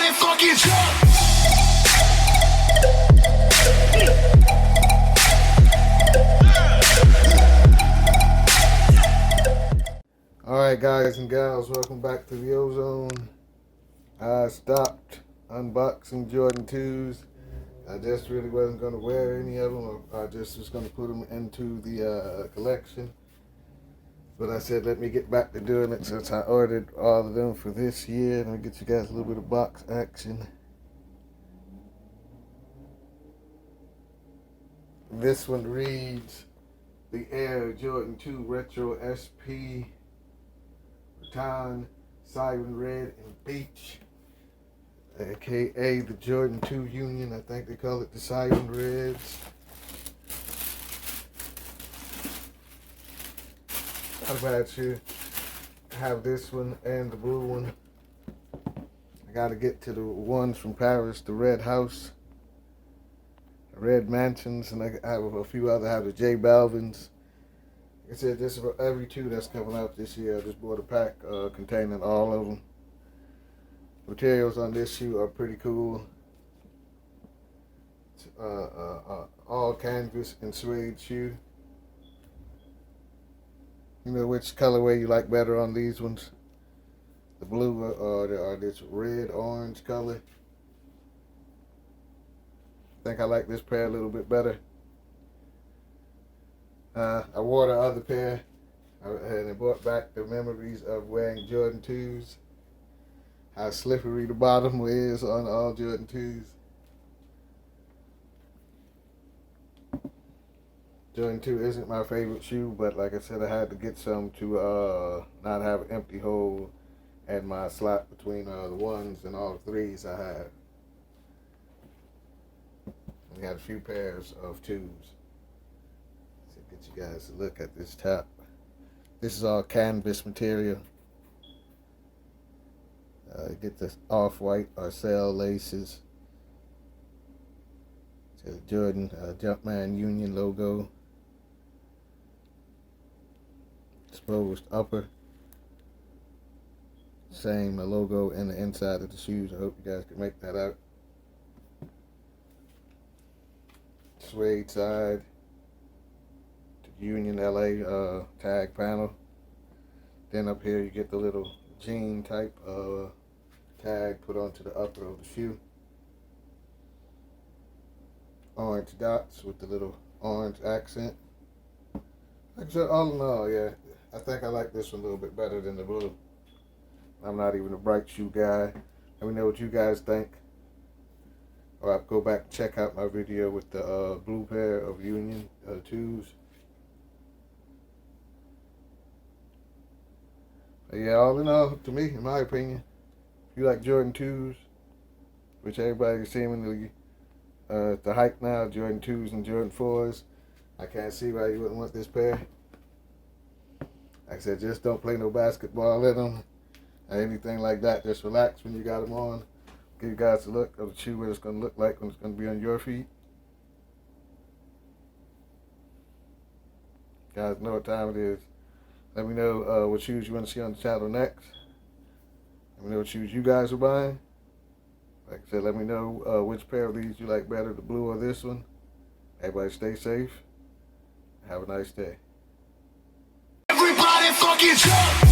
Everybody fucking jump! Alright guys and gals, welcome back to the Ozone. I stopped unboxing Jordan 2s. I just really wasn't going to wear any of them. I just was going to put them into the collection. But I said let me get back to doing it since I ordered all of them for this year. Let me get you guys a little bit of box action. This one reads the Air Jordan 2 Retro SP Rattan, Siren Red, and Beach, aka the Jordan 2 Union. I think they call it the Siren Reds. Not a bad shoe. I have this one and the blue one. I gotta get to the ones from Paris, the Red House, the Red Mansions, and I have a few other. I have the J Balvins. Like I said, this is for every two that's coming out this year. I just bought a pack containing all of them. Materials on this shoe are pretty cool. It's, all canvas and suede shoe. You know which colorway you like better on these ones? The blue or this red orange color. I think I like this pair a little bit better. I wore the other pair and it brought back the memories of wearing Jordan 2s. How slippery the bottom is on all Jordan 2s. Jordan 2 isn't my favorite shoe, but like I said, I had to get some to not have an empty hole in my slot between the ones and all the threes I had. We got a few pairs of 2s. So get you guys a look at this top. This is all canvas material. Get the off-white or cell laces. It's a Jordan Jumpman Union logo. Exposed upper. Same logo in the inside of the shoes. I hope you guys can make that out. Suede side. The Union LA tag panel. Then up here you get the little jean type tag put onto the upper of the shoe. Orange dots with the little orange accent. Like I said, all in all, yeah, I think I like this one a little bit better than the blue. I'm not even a bright shoe guy. Let me know what you guys think. Or I'll go back and check out my video with the blue pair of Union 2s. But yeah, all in all, to me, in my opinion, if you like Jordan 2s, which everybody seemingly the hype now, Jordan 2s and Jordan 4s, I can't see why you wouldn't want this pair. Like I said, just don't play no basketball in them or anything like that. Just relax when you got them on. Give you guys a look of the shoe, what it's going to look like when it's going to be on your feet. You guys know what time it is. Let me know what shoes you want to see on the channel next. Let me know what shoes you guys are buying. Like I said, let me know which pair of these you like better, the blue or this one. Everybody stay safe. Have a nice day. Everybody fucking jump!